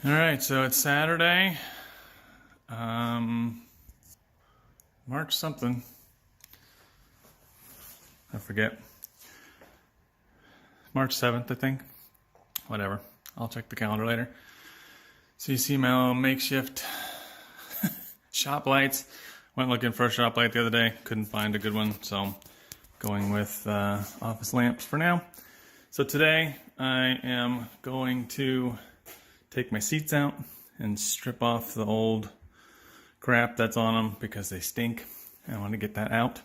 All right, so it's Saturday, March something. I forget. March 7th, I think. Whatever. I'll check the calendar later. So you see my makeshift shop lights. Went looking for a shop light the other day. Couldn't find a good one, so going with office lamps for now. So today I am going to take my seats out and strip off the old crap that's on them because they stink. I want to get that out.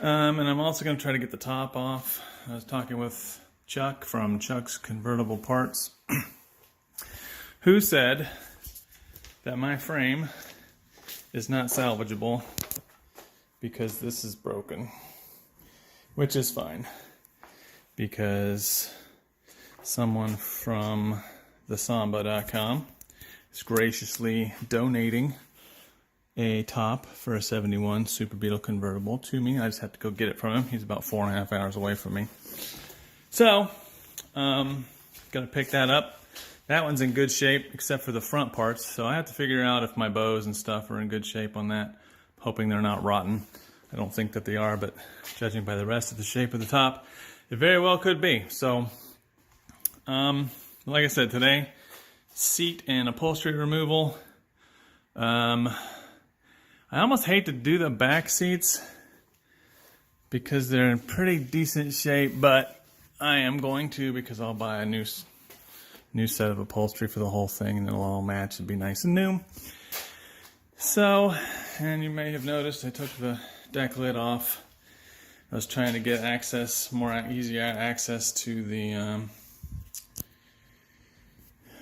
And I'm also going to try to get the top off. I was talking with Chuck from Chuck's Convertible Parts, who said that my frame is not salvageable because this is broken, which is fine because someone from thesamba.com is graciously donating a top for a 71 Super Beetle convertible to me. I just have to go get it from him. He's about 4.5 hours away from me. So, gonna pick that up. That one's in good shape except for the front parts. So I have to figure out if my bows and stuff are in good shape on that. Hoping they're not rotten. I don't think that they are, but judging by the rest of the shape of the top, it very well could be. So, like I said, today, seat and upholstery removal. I almost hate to do the back seats because they're in pretty decent shape, but I am going to because I'll buy a new set of upholstery for the whole thing and it'll all match and be nice and new. So, and you may have noticed I took the deck lid off. I was trying to get easier access to the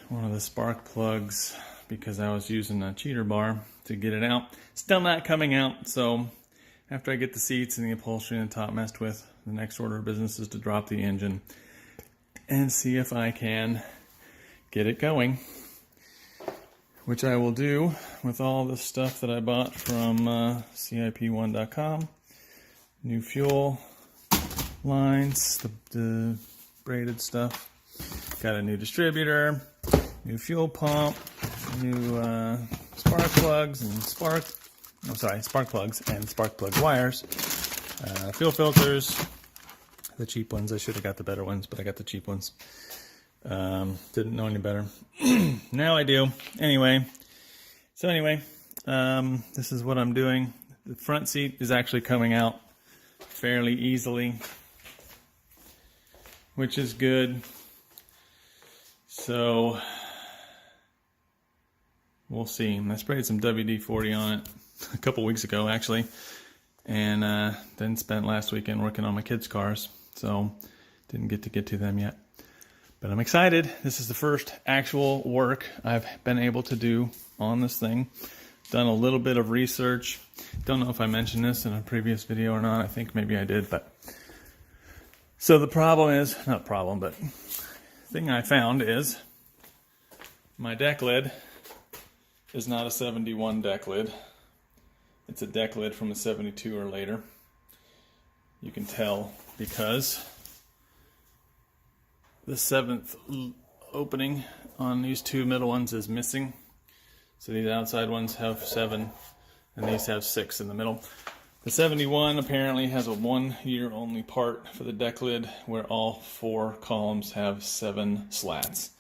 one of the spark plugs because I was using a cheater bar to get it out. Still not coming out, so after I get the seats and the upholstery and the top messed with, the next order of business is to drop the engine and see if I can get it going, which I will do with all the stuff that I bought from CIP1.com. New fuel lines, the braided stuff. Got a new distributor, new fuel pump, new spark plugs and spark plugs and spark plug wires, fuel filters, the cheap ones. I should have got the better ones, but I got the cheap ones. Didn't know any better. Now I do. Anyway, this is what I'm doing. The front seat is actually coming out fairly easily, which is good. So we'll see. I sprayed some WD-40 on it a couple weeks ago, actually, and then spent last weekend working on my kids' cars, so didn't get to them yet. But I'm excited. This is the first actual work I've been able to do on this thing. Done a little bit of research. Don't know if I mentioned this in a previous video or not. I think maybe I did, but so the problem is, not problem, but thing I found is my deck lid is not a 71 deck lid. It's a deck lid from a 72 or later. You can tell because the 7th opening on these two middle ones is missing. So these outside ones have 7 and these have 6 in the middle. The 71 apparently has a 1 year only part for the deck lid where all 4 columns have 7 slats.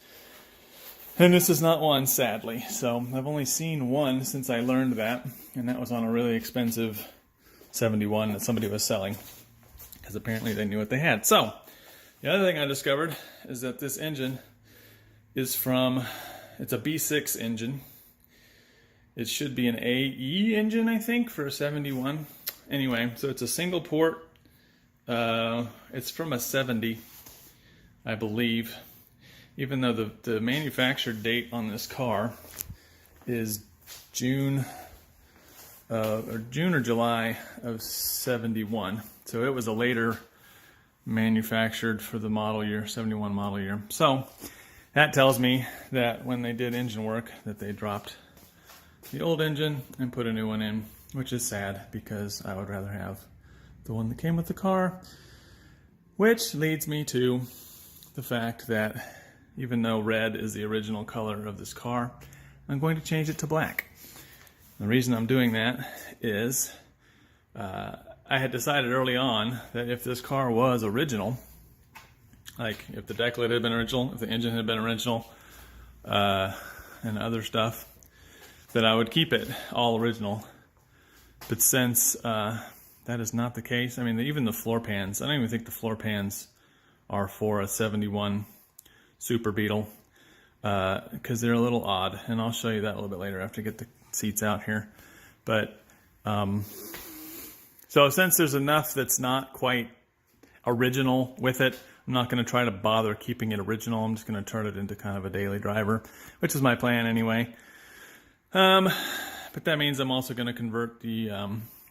And this is not one, sadly. So I've only seen one since I learned that, and that was on a really expensive 71 that somebody was selling because apparently they knew what they had. So the other thing I discovered is that this engine is it's a B6 engine. It should be an AE engine, I think, for a 71. Anyway, so it's a single port. It's from a 70, I believe. Even though the manufacturer date on this car is June or July of 71. So it was a later manufactured for the model year, 71 model year. So that tells me that when they did engine work that they dropped the old engine and put a new one in, which is sad because I would rather have the one that came with the car, which leads me to the fact that even though red is the original color of this car. I'm going to change it to black. The reason I'm doing that is I had decided early on that if this car was original, like if the deck lid had been original, if the engine had been original, and other stuff, that I would keep it all original. But since that is not the case, I mean, even the floor pans, I don't even think the floor pans are for a 71 Super Beetle, because they're a little odd, and I'll show you that a little bit later after I get the seats out here. But so since there's enough that's not quite original with it, I'm not going to try to bother keeping it original. I'm just going to turn it into kind of a daily driver, which is my plan anyway. But that means I'm also going to convert the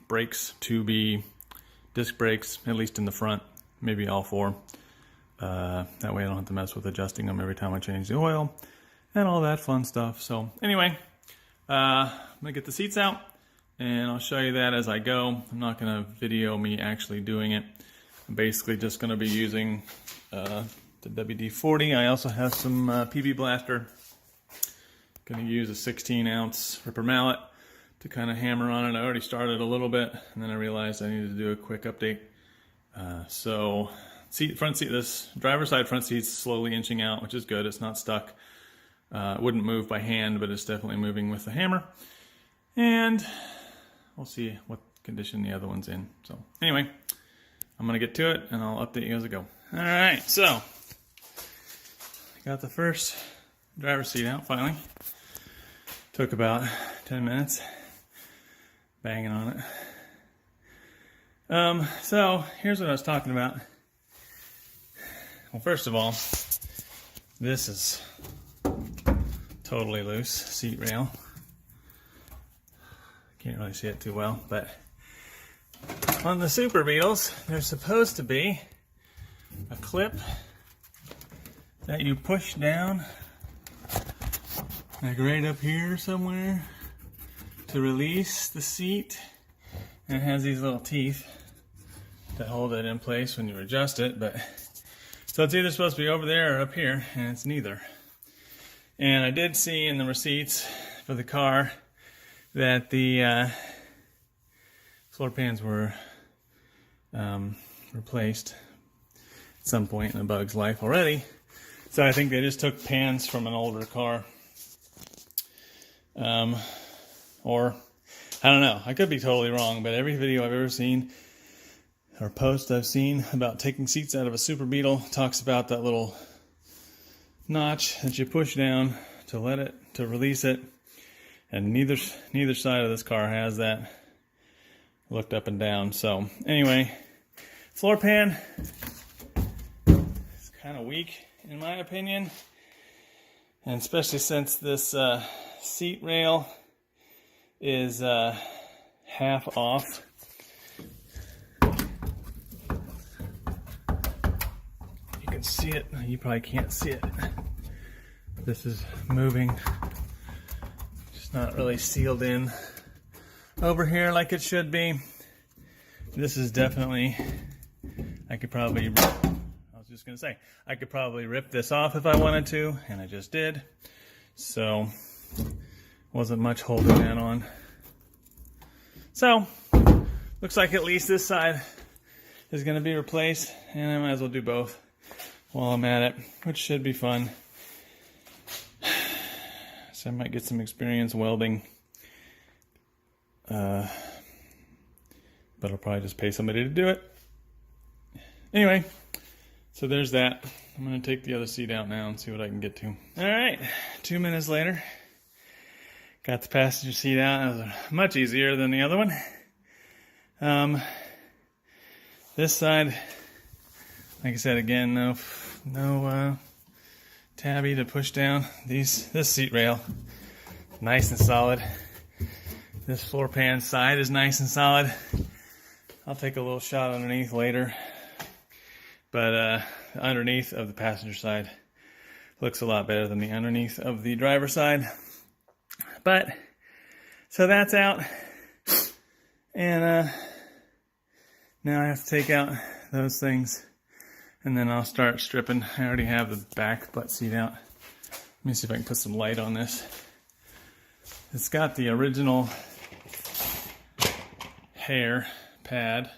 brakes to be disc brakes, at least in the front, maybe all four. That way I don't have to mess with adjusting them every time I change the oil and all that fun stuff. So anyway, I'm going to get the seats out and I'll show you that as I go. I'm not going to video me actually doing it. I'm basically just going to be using the WD-40. I also have some PB Blaster. Going to use a 16-ounce ripper mallet to kind of hammer on it. I already started a little bit, and then I realized I needed to do a quick update. So front seat, this driver's side front seat's slowly inching out, which is good. It's not stuck. It wouldn't move by hand, but it's definitely moving with the hammer. And we'll see what condition the other one's in. So anyway, I'm going to get to it, and I'll update you as I go. All right, so I got the first driver's seat out finally. Took about 10 minutes banging on it. So here's what I was talking about. Well, first of all, this is totally loose seat rail. Can't really see it too well, but on the Super Beetles, there's supposed to be a clip that you push down, like right up here somewhere, to release the seat. And it has these little teeth to hold it in place when you adjust it. But so it's either supposed to be over there or up here, and it's neither. And I did see in the receipts for the car that the floor pans were replaced at some point in the Bug's life already. So I think they just took pans from an older car. Or I don't know, I could be totally wrong, but every video I've ever seen or post I've seen about taking seats out of a Super Beetle talks about that little notch that you push down to release it, and neither side of this car has that. Looked up and down. So anyway, floor pan is kind of weak in my opinion, and especially since this seat rail is half off. You can see it. You probably can't see it. This is moving. Just not really sealed in over here like it should be. This is definitely, I could probably rip this off if I wanted to, and I just did. So wasn't much holding that on. So looks like at least this side is going to be replaced, and I might as well do both while I'm at it, which should be fun. So I might get some experience welding, but I'll probably just pay somebody to do it. Anyway, so there's that. I'm going to take the other seat out now and see what I can get to. All right, 2 minutes later. Got the passenger seat out. It was much easier than the other one. This side, like I said again, no tabby to push down. This seat rail, nice and solid. This floor pan side is nice and solid. I'll take a little shot underneath later. But underneath of the passenger side looks a lot better than the underneath of the driver's side. But, so that's out. And now I have to take out those things and then I'll start stripping. I already have the back butt seat out. Let me see if I can put some light on this. It's got the original hair pad,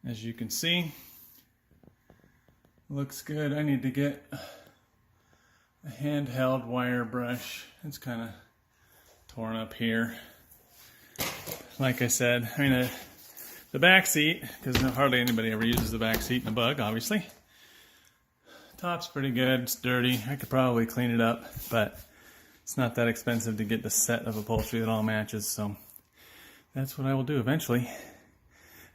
as you can see. Looks good. I need to get a handheld wire brush. It's kind of torn up here. Like I said, I mean, the back seat, because hardly anybody ever uses the back seat in a Bug, obviously. Top's pretty good. It's dirty. I could probably clean it up, but it's not that expensive to get the set of upholstery that all matches, so that's what I will do eventually.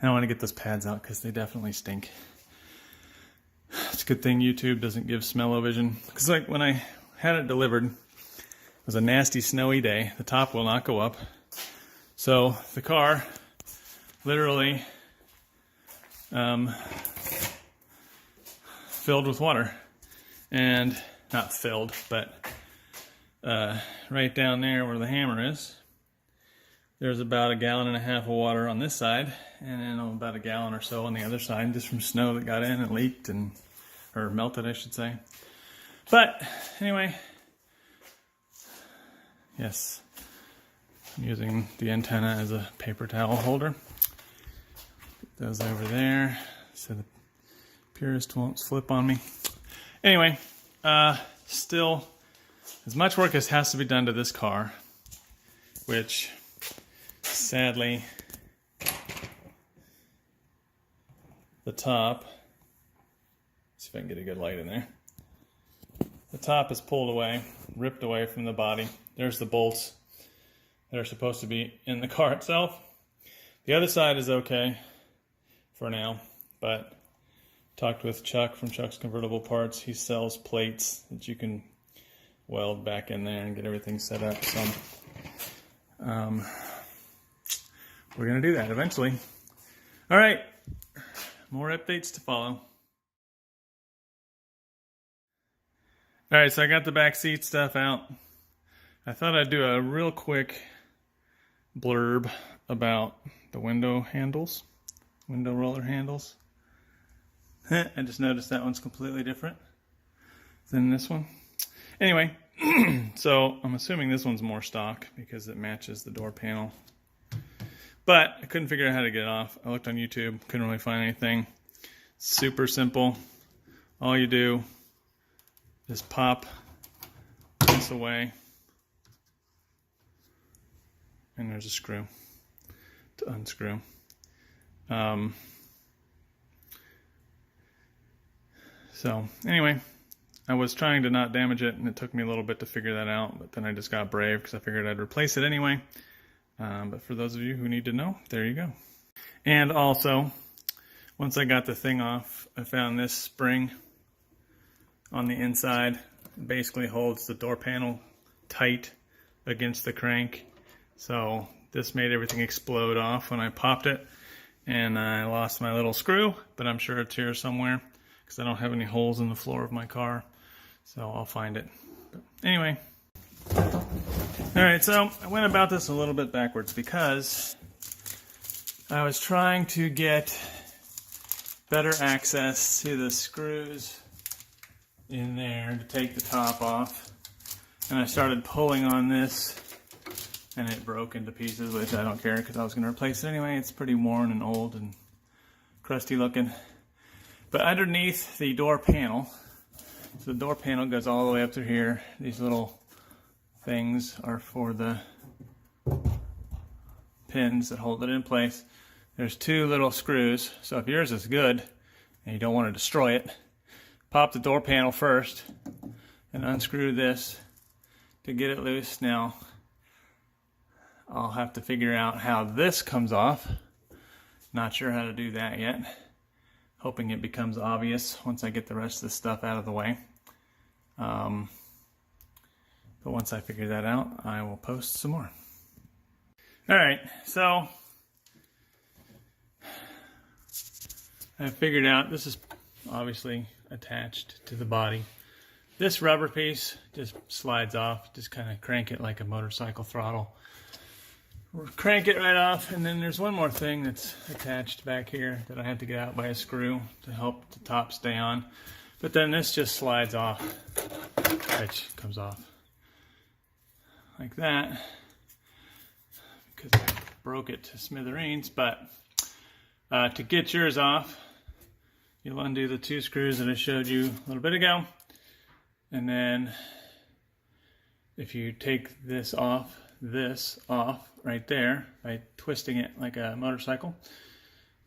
I don't want to get those pads out because they definitely stink. It's a good thing YouTube doesn't give smell-o-vision, because like when I had it delivered, it was a nasty snowy day. The top will not go up. So the car literally filled with water. And not filled, but right down there where the hammer is, there's about 1.5 gallons of water on this side, and then about 1 gallon or so on the other side, just from snow that got in and leaked, or melted, I should say. But anyway, yes, I'm using the antenna as a paper towel holder. Put those over there so the purist won't flip on me. Anyway, still, as much work as has to be done to this car, which sadly, the top, see if I can get a good light in there. The top is pulled away, ripped away from the body. There's the bolts that are supposed to be in the car itself. The other side is okay for now, but talked with Chuck from Chuck's Convertible Parts. He sells plates that you can weld back in there and get everything set up. So we're going to do that eventually. All right, more updates to follow. All right, so I got the back seat stuff out. I thought I'd do a real quick blurb about the window roller handles. I just noticed that one's completely different than this one. Anyway, so I'm assuming this one's more stock because it matches the door panel. But I couldn't figure out how to get it off. I looked on YouTube, couldn't really find anything. Super simple. All you do is pop this away, and there's a screw to unscrew. So anyway, I was trying to not damage it, and it took me a little bit to figure that out, but then I just got brave because I figured I'd replace it anyway. But for those of you who need to know, there you go. And also, once I got the thing off, I found this spring on the inside. It basically holds the door panel tight against the crank. So this made everything explode off when I popped it, and I lost my little screw, but I'm sure it's here somewhere because I don't have any holes in the floor of my car, so I'll find it. But anyway, all right, so I went about this a little bit backwards because I was trying to get better access to the screws in there to take the top off, and I started pulling on this, and it broke into pieces, which I don't care because I was going to replace it anyway. It's pretty worn and old and crusty looking. But underneath the door panel, so the door panel goes all the way up through here. These little things are for the pins that hold it in place. There's 2 little screws, so if yours is good and you don't want to destroy it, pop the door panel first and unscrew this to get it loose. Now, I'll have to figure out how this comes off. Not sure how to do that yet. Hoping it becomes obvious once I get the rest of this stuff out of the way. But once I figure that out, I will post some more. All right, so I figured out this is obviously attached to the body. This rubber piece just slides off. Just kind of crank it like a motorcycle throttle crank it right off. And then there's one more thing that's attached back here that I have to get out by a screw to help the top stay on. But then this just slides off, which comes off like that because I broke it to smithereens. But to get yours off, you'll undo the 2 screws that I showed you a little bit ago. And then if you take this off right there by twisting it like a motorcycle,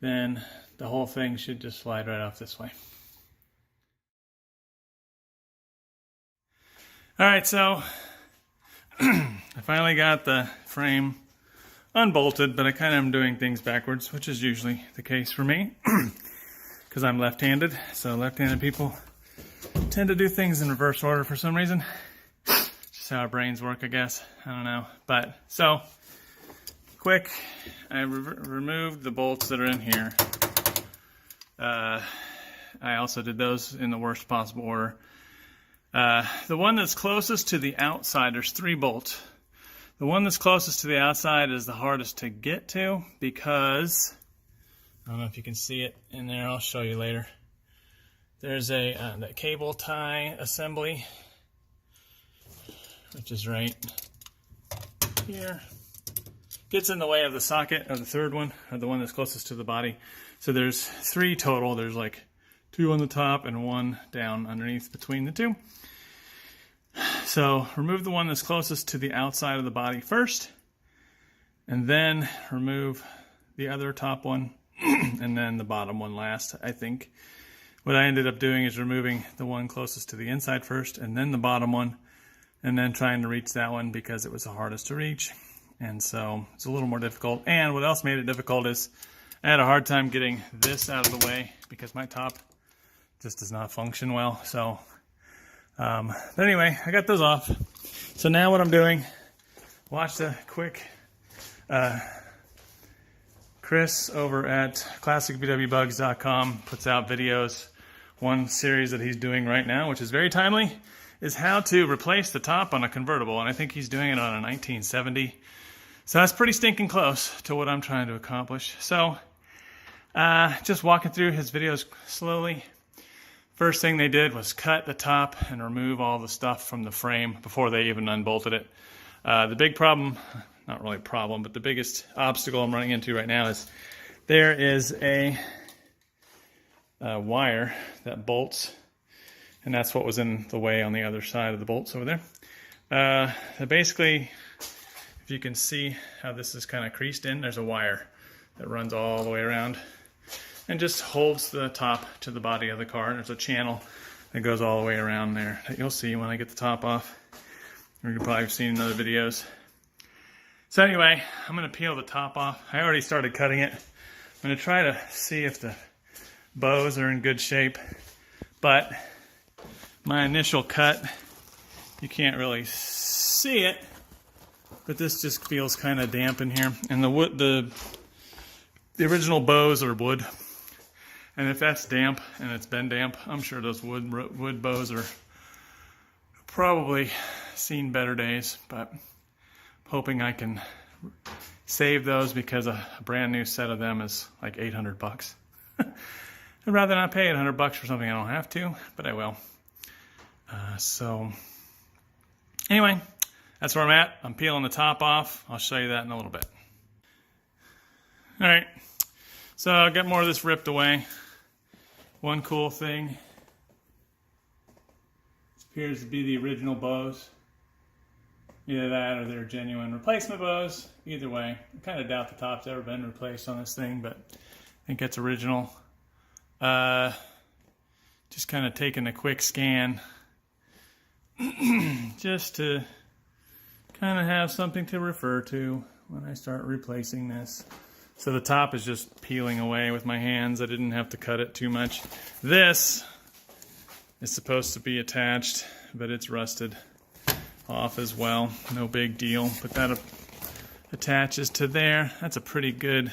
then the whole thing should just slide right off this way. All right, so I finally got the frame unbolted, but I kind of am doing things backwards, which is usually the case for me because I'm left-handed. So left-handed people tend to do things in reverse order for some reason. Just how our brains work, I guess. I don't know. But so quick, I removed the bolts that are in here. I also did those in the worst possible order. The one that's closest to the outside, there's 3 bolts. The one that's closest to the outside is the hardest to get to because, I don't know if you can see it in there, I'll show you later. There's a that cable tie assembly, which is right here. Gets in the way of the socket of the 3rd one, or the one that's closest to the body. So there's 3 total. There's like 2 on the top and 1 down underneath between the 2. So remove the one that's closest to the outside of the body first, and then remove the other top one, and then the bottom one last, I think. What I ended up doing is removing the one closest to the inside first, and then the bottom one, and then trying to reach that one because it was the hardest to reach. And so it's a little more difficult. And what else made it difficult is I had a hard time getting this out of the way because my top just does not function well. So, but anyway, I got those off. So now what I'm doing, watch the quick, Chris over at classicvwbugs.com puts out videos. One series that he's doing right now, which is very timely, is how to replace the top on a convertible. And I think he's doing it on a 1970. So that's pretty stinking close to what I'm trying to accomplish. So just walking through his videos slowly. First thing they did was cut the top and remove all the stuff from the frame before they even unbolted it. The big problem, not really a problem, but the biggest obstacle I'm running into right now is there is a wire that bolts, and that's what was in the way on the other side of the bolts over there. Basically, if you can see how this is kind of creased in, there's a wire that runs all the way around and just holds the top to the body of the car. There's a channel that goes all the way around there that you'll see when I get the top off. Or you'll probably have seen in other videos. So anyway, I'm going to peel the top off. I already started cutting it. I'm going to try to see if the bows are in good shape. But my initial cut, you can't really see it, but this just feels kind of damp in here. And the wood, the original bows are wood. And if that's damp and it's been damp, I'm sure those wood bows are probably seen better days, but I'm hoping I can save those because a brand new set of them is like $800. I'd rather not pay $800 for something I don't have to, but I will. So anyway, that's where I'm at. I'm peeling the top off. I'll show you that in a little bit. All right, so I got more of this ripped away. One cool thing, this appears to be the original bows. Either that or they're genuine replacement bows. Either way, I kind of doubt the top's ever been replaced on this thing, but I think it's original. Just kind of taking a quick scan just to kind of have something to refer to when I start replacing this. So the top is just peeling away with my hands. I didn't have to cut it too much. This is supposed to be attached, but it's rusted off as well. No big deal, but that attaches to there. That's a pretty good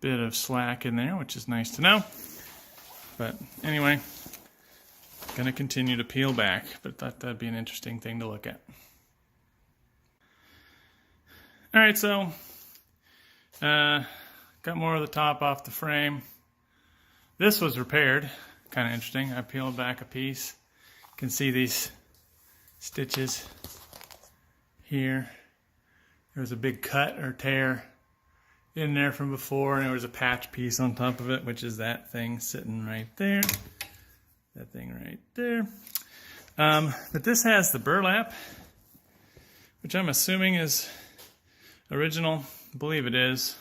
bit of slack in there, which is nice to know. But anyway, gonna continue to peel back, but thought that'd be an interesting thing to look at. All right, so got more of the top off the frame. This was repaired, kind of interesting. I peeled back a piece. You can see these stitches here. There was a big cut or tear in there from before, and there was a patch piece on top of it, which is that thing sitting right there. That thing right there. But this has the burlap, which I'm assuming is original. I believe it is.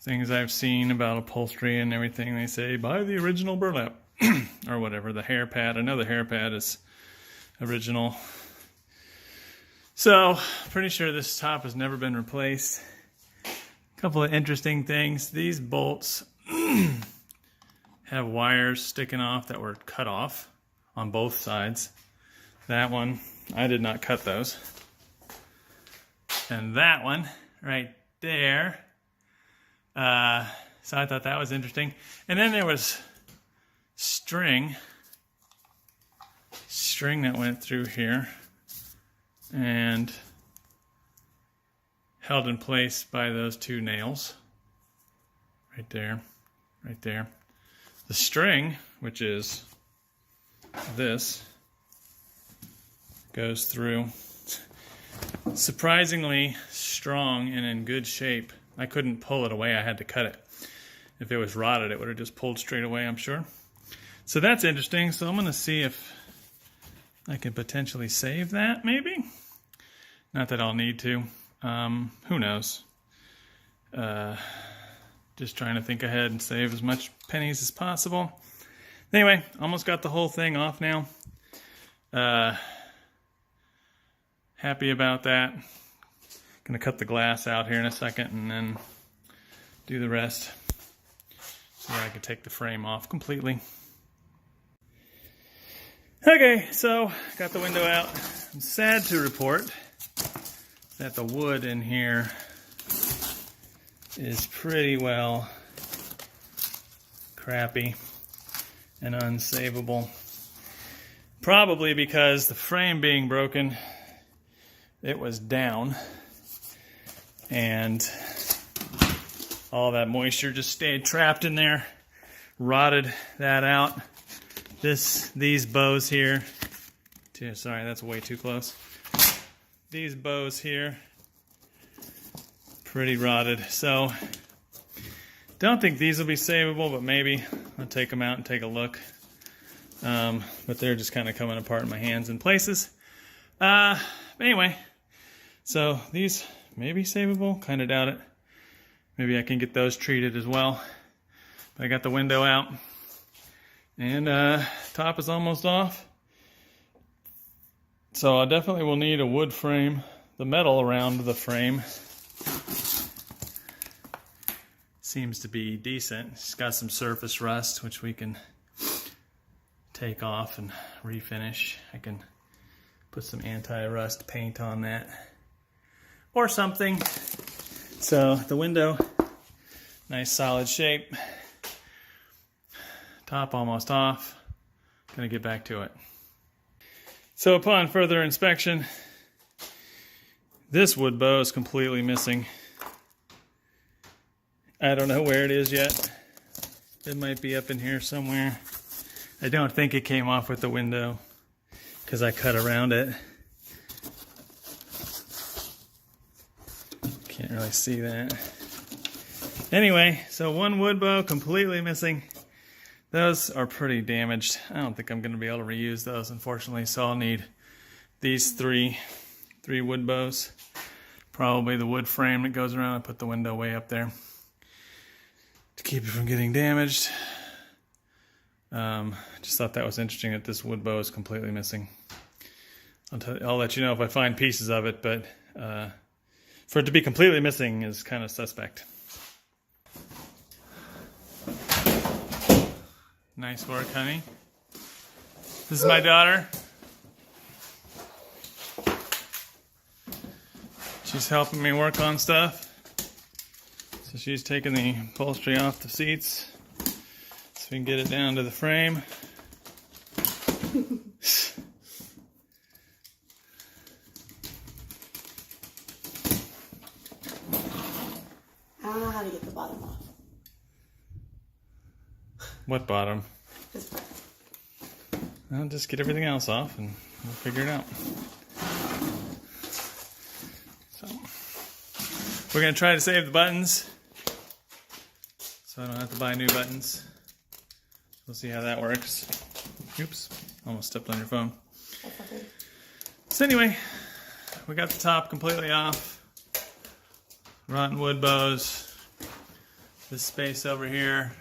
Things I've seen about upholstery and everything, they say, buy the original burlap. Or whatever, the hair pad. I know the hair pad is original. So, pretty sure this top has never been replaced. A couple of interesting things. These bolts have wires sticking off that were cut off on both sides. That one, I did not cut those. And that one right there. So I thought that was interesting. And then there was string that went through here and held in place by those two nails. Right there, right there. The string, which is this, goes through. Surprisingly strong and in good shape. I couldn't pull it away, I had to cut it. If it was rotted, it would have just pulled straight away, I'm sure. So that's interesting. So I'm going to see if I can potentially save that, maybe? Not that I'll need to. Who knows? Just trying to think ahead and save as much pennies as possible. Anyway, almost got the whole thing off now. Happy about that. Gonna cut the glass out here in a second and then do the rest so that I can take the frame off completely. Okay, so got the window out. I'm sad to report that the wood in here is pretty well crappy and unsavable. Probably because the frame being broken, it was down and all that moisture just stayed trapped in there, rotted that out. These bows here, sorry, that's way too close. These bows here, pretty rotted. So, don't think these will be savable, but maybe I'll take them out and take a look. But they're just kind of coming apart in my hands in places. Anyway, so these may be savable, kind of doubt it. Maybe I can get those treated as well. But I got the window out. And top is almost off. So I definitely will need a wood frame. The metal around the frame seems to be decent. It's got some surface rust, which we can take off and refinish. I can put some anti-rust paint on that or something. So the window, nice solid shape. Top almost off. Gonna get back to it. So upon further inspection, this wood bow is completely missing. I don't know where it is yet. It might be up in here somewhere. I don't think it came off with the window because I cut around it. Can't really see that. Anyway, so one wood bow completely missing. Those are pretty damaged. I don't think I'm going to be able to reuse those, unfortunately, so I'll need these three wood bows. Probably the wood frame that goes around. I put the window way up there to keep it from getting damaged. Just thought that was interesting that this wood bow is completely missing. I'll let you know if I find pieces of it, but for it to be completely missing is kind of suspect. Nice work, honey. This is my daughter. She's helping me work on stuff. So she's taking the upholstery off the seats so we can get it down to the frame. I don't know how to get the bottom off. What bottom? This part. Well, just get everything else off and we'll figure it out. So, we're going to try to save the buttons so I don't have to buy new buttons. We'll see how that works. Oops, almost stepped on your phone. That's okay. So anyway, we got the top completely off. Rotten wood bows. This space over here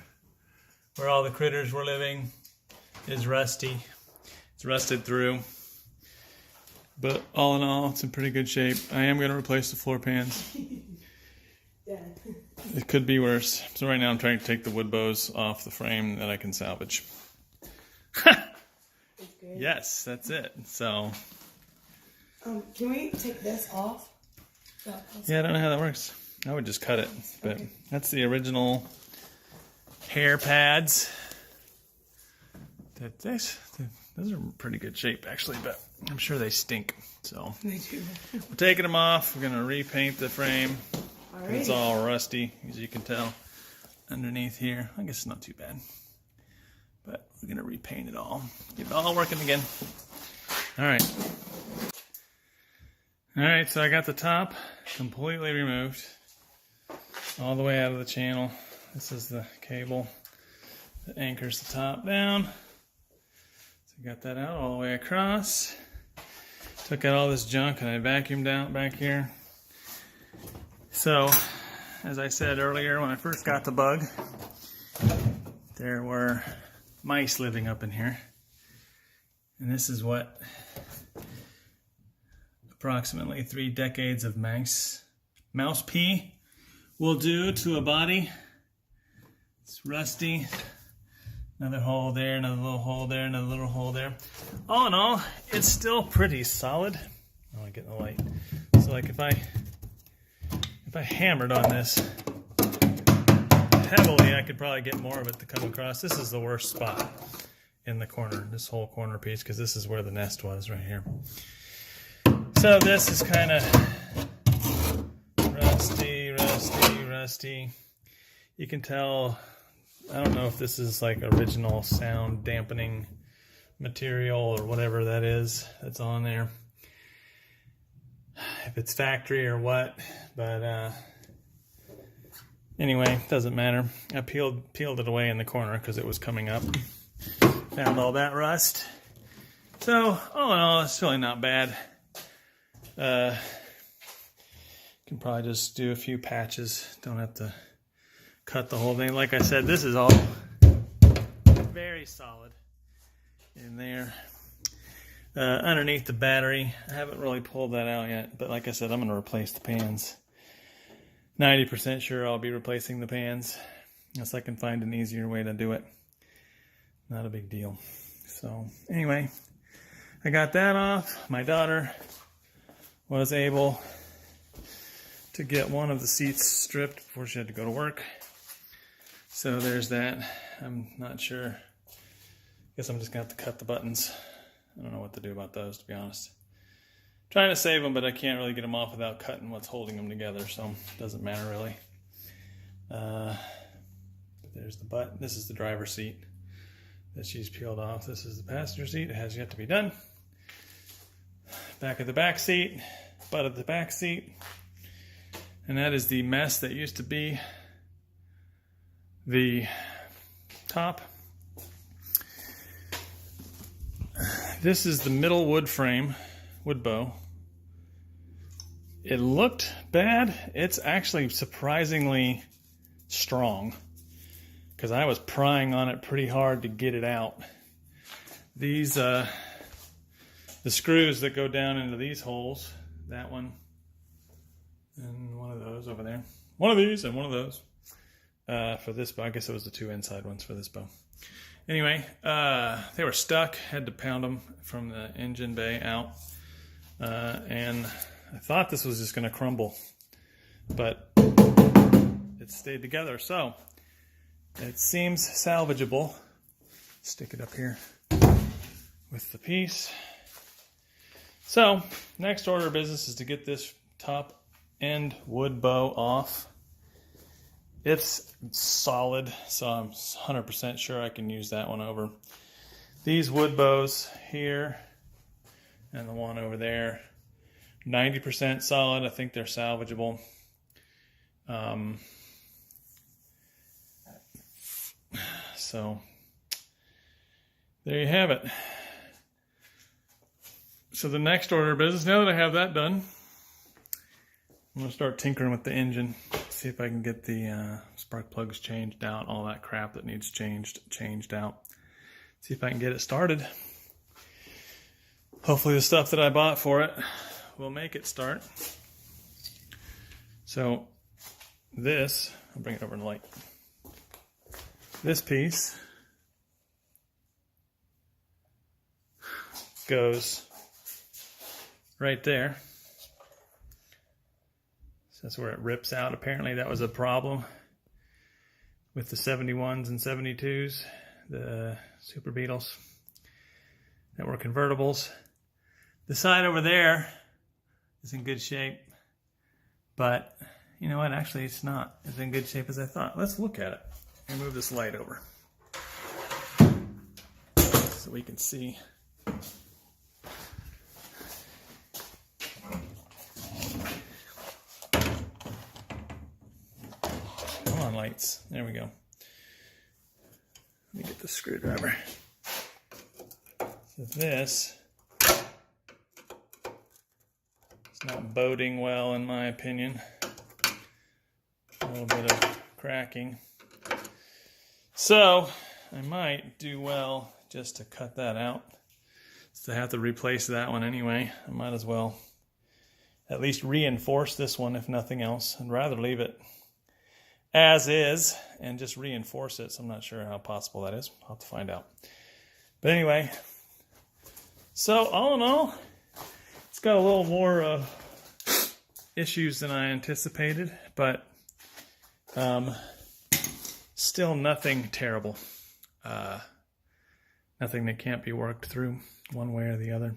where all the critters were living is rusty. It's rusted through. But all in all, it's in pretty good shape. I am going to replace the floor pans. Yeah. It could be worse. So right now I'm trying to take the wood bows off the frame that I can salvage. Yes, that's it. So. Can we take this off? Yeah, I don't know how that works. I would just cut it. But okay. That's the original hair pads. Those are in pretty good shape actually, but I'm sure they stink. So They do. we're taking them off. We're gonna repaint the frame. Alrighty. It's all rusty, as you can tell, underneath here. I guess it's not too bad. But we're gonna repaint it all. Get it all working again. Alright. Alright, so I got the top completely removed. All the way out of the channel. This is the cable that anchors the top down. So got that out all the way across. Took out all this junk and I vacuumed out back here. So, as I said earlier, when I first got the bug, there were mice living up in here. And this is what approximately 3 decades of mouse pee will do to a body. It's rusty. Another hole there, another little hole there, another little hole there. All in all, it's still pretty solid. Oh, I get in the light. So like if I hammered on this heavily, I could probably get more of it to come across. This is the worst spot in the corner, this whole corner piece, because this is where the nest was right here. So this is kind of rusty. You can tell, I don't know if this is like original sound dampening material or whatever that is that's on there. If it's factory or what, but anyway, doesn't matter. I peeled it away in the corner because it was coming up. Found all that rust. So, all in all, it's really not bad. Can probably just do a few patches. Don't have to cut the whole thing. Like I said, this is all very solid in there. Underneath the battery, I haven't really pulled that out yet, but like I said, I'm going to replace the pans. 90% sure I'll be replacing the pans, unless I can find an easier way to do it. Not a big deal. So anyway, I got that off. My daughter was able to get one of the seats stripped before she had to go to work. So there's that. I'm not sure. Guess I'm just going to have to cut the buttons. I don't know what to do about those, to be honest. Trying to save them, but I can't really get them off without cutting what's holding them together, so it doesn't matter really. But there's the butt. This is the driver's seat that she's peeled off. This is the passenger seat. It has yet to be done. Back of the back seat, butt of the back seat. And that is the mess that used to be the top. This is the middle wood frame, wood bow. It looked bad. It's actually surprisingly strong because I was prying on it pretty hard to get it out. These, the screws that go down into these holes, that one and one of those over there. One of these and one of those for this bow. I guess it was the 2 inside ones for this bow. Anyway, they were stuck. Had to pound them from the engine bay out. And I thought this was just going to crumble. But it stayed together. So it seems salvageable. Stick it up here with the piece. So next order of business is to get this top end wood bow off. It's solid, so I'm 100% sure I can use that one over. These wood bows here and the one over there, 90% solid. I think they're salvageable. So there you have it. So the next order of business, now that I have that done, I'm going to start tinkering with the engine, see if I can get the spark plugs changed out, all that crap that needs changed out. See if I can get it started. Hopefully the stuff that I bought for it will make it start. So this, I'll bring it over in the light. This piece goes right there. So that's where it rips out. Apparently that was a problem with the 71s and 72s, the Super Beetles that were convertibles. The side over there is in good shape, but you know what? Actually, it's not as in good shape as I thought. Let's look at it. Let me move this light over so we can see. Come on, lights. There we go. Let me get the screwdriver. So this is not boding well, in my opinion. A little bit of cracking. So I might do well just to cut that out. So I have to replace that one anyway. I might as well at least reinforce this one, if nothing else. I'd rather leave it as is and just reinforce it. So I'm not sure how possible that is. I'll have to find out. But anyway, so all in all, it's got a little more issues than I anticipated, but still nothing terrible. Nothing that can't be worked through one way or the other.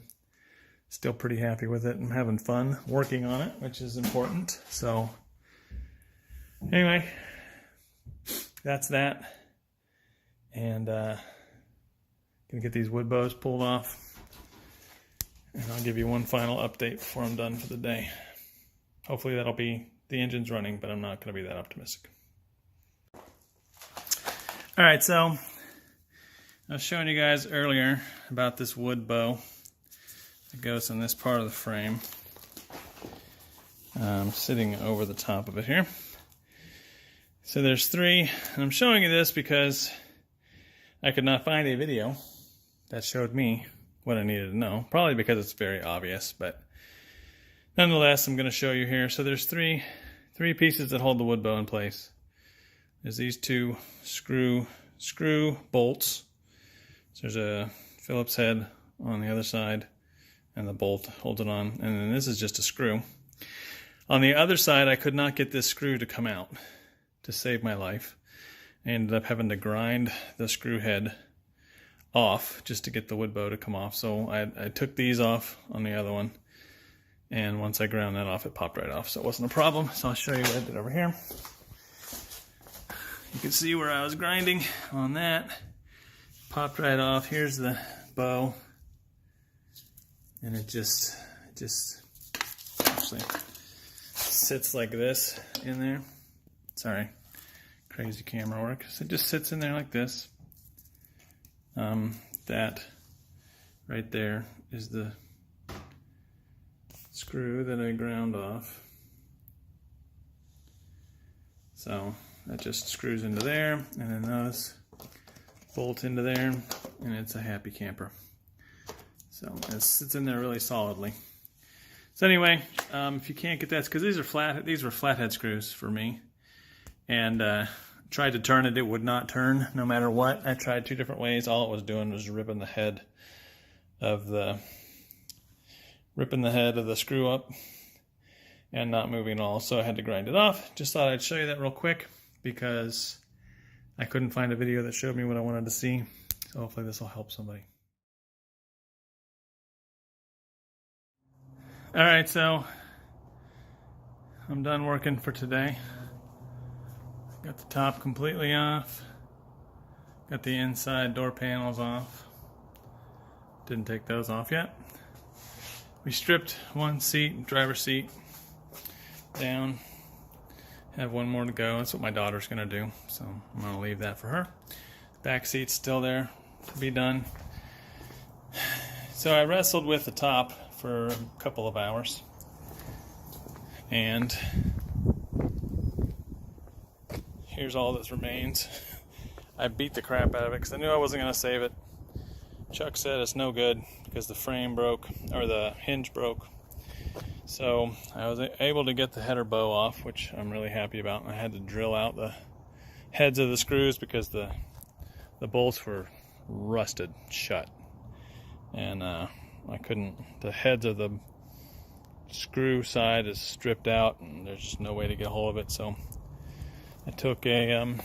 Still pretty happy with it. I'm having fun working on it, which is important. So anyway, that's that. And gonna get these wood bows pulled off. And I'll give you one final update before I'm done for the day. Hopefully that'll be, the engine's running, but I'm not gonna be that optimistic. All right, so I was showing you guys earlier about this wood bow that goes in this part of the frame. I'm sitting over the top of it here. So there's three, and I'm showing you this because I could not find a video that showed me what I needed to know. Probably because it's very obvious, but nonetheless, I'm going to show you here. So there's three pieces that hold the wood bow in place. There's these two screw bolts. So there's a Phillips head on the other side, and the bolt holds it on. And then this is just a screw. On the other side, I could not get this screw to come out to save my life. I ended up having to grind the screw head off just to get the wood bow to come off. So I took these off on the other one, and once I ground that off, it popped right off. So it wasn't a problem. So I'll show you what I did over here. You can see where I was grinding on that. Popped right off. Here's the bow. And it just actually sits like this in there. Sorry, crazy camera work. So it just sits in there like this. That right there is the screw that I ground off. So that just screws into there, and then those bolt into there, and it's a happy camper. So it sits in there really solidly. So anyway, if you can't get that, because these were flathead screws for me, and tried to turn it, it would not turn no matter what. I tried two different ways. All it was doing was ripping the head of the screw up and not moving at all. So I had to grind it off. Just thought I'd show you that real quick because I couldn't find a video that showed me what I wanted to see. So hopefully this will help somebody. All right, so I'm done working for today. Got the top completely off. Got the inside door panels off. Didn't take those off yet. We stripped one seat, driver's seat, down. Have one more to go. That's what my daughter's gonna do, so I'm gonna leave that for her. Back seat's still there to be done. So I wrestled with the top for a couple of hours, and here's all that remains. I beat the crap out of it because I knew I wasn't gonna save it. Chuck said it's no good because the frame broke, or the hinge broke. So I was able to get the header bow off, which I'm really happy about. I had to drill out the heads of the screws because the bolts were rusted shut. And I couldn't, the heads of the screw side is stripped out and there's just no way to get a hold of it. So I took a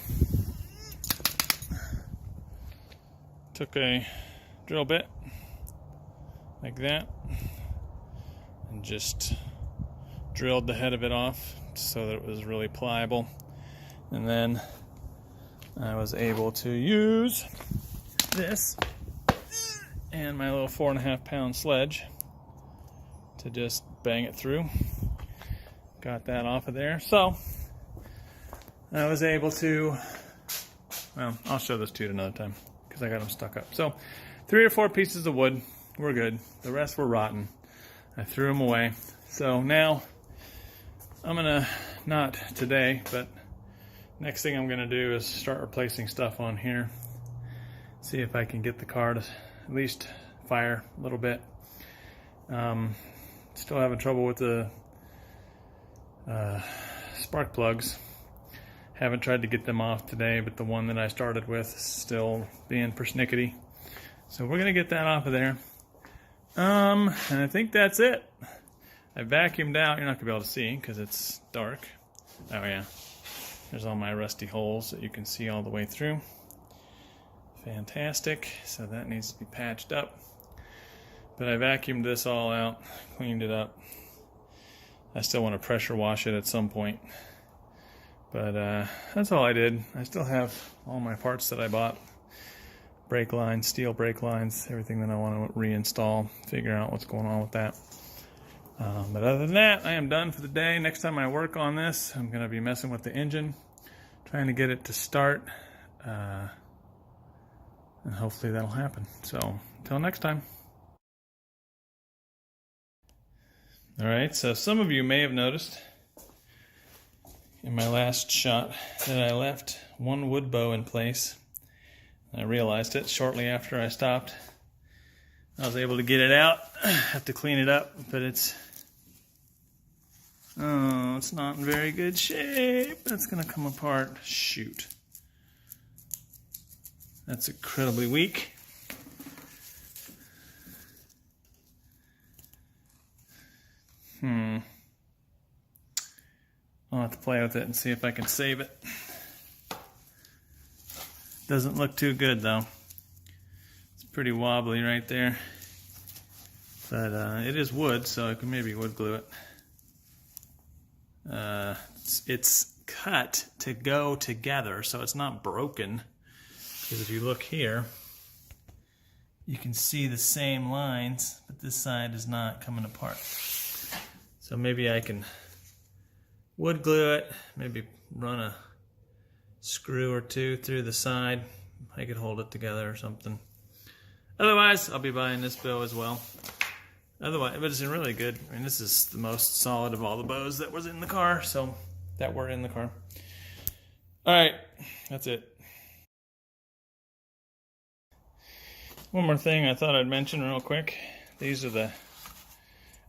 drill bit like that and just drilled the head of it off so that it was really pliable. And then I was able to use this and my little 4.5 pound sledge to just bang it through. Got that off of there. So I was able to, well, I'll show this to you another time because I got them stuck up. So 3 or 4 pieces of wood were good. The rest were rotten. I threw them away. So now I'm gonna, not today, but next thing I'm gonna do is start replacing stuff on here. See if I can get the car to at least fire a little bit. Still having trouble with the spark plugs. Haven't tried to get them off today, but the one that I started with is still being persnickety. So we're gonna get that off of there. And I think that's it. I vacuumed out. You're not gonna be able to see because it's dark. Oh yeah, there's all my rusty holes that you can see all the way through. Fantastic. So that needs to be patched up. But I vacuumed this all out, cleaned it up. I still want to pressure wash it at some point. But that's all I did. I still have all my parts that I bought. Brake lines, steel brake lines, everything that I want to reinstall, figure out what's going on with that. But other than that, I am done for the day. Next time I work on this, I'm going to be messing with the engine, trying to get it to start. And hopefully that'll happen. So until next time. Alright, so some of you may have noticed in my last shot that I left one wood bow in place. I realized it shortly after I stopped. I was able to get it out. I have to clean it up, but it's not in very good shape. That's gonna come apart. Shoot. That's incredibly weak. I'll have to play with it and see if I can save it. Doesn't look too good though. It's pretty wobbly right there. But it is wood, so I can maybe wood glue it. It's cut to go together, so it's not broken. Because if you look here, you can see the same lines, but this side is not coming apart. So maybe I can wood glue it, maybe run a screw or two through the side. I could hold it together or something. Otherwise, I'll be buying this bow as well. Otherwise, but it's really good. I mean, this is the most solid of all the bows that was in the car, so that were in the car. All right, that's it. One more thing I thought I'd mention real quick. These are the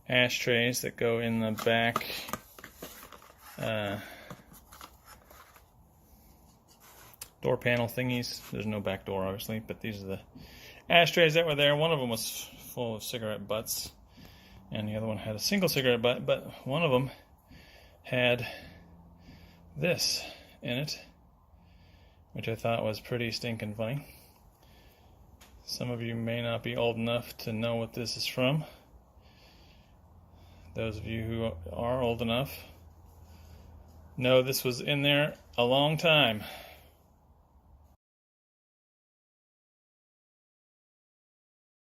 ashtrays that go in the back door panel thingies. There's no back door, obviously, but these are the ashtrays that were there. One of them was full of cigarette butts, and the other one had a single cigarette butt, but one of them had this in it, which I thought was pretty stinking funny. Some of you may not be old enough to know what this is from. Those of you who are old enough, No, this was in there a long time.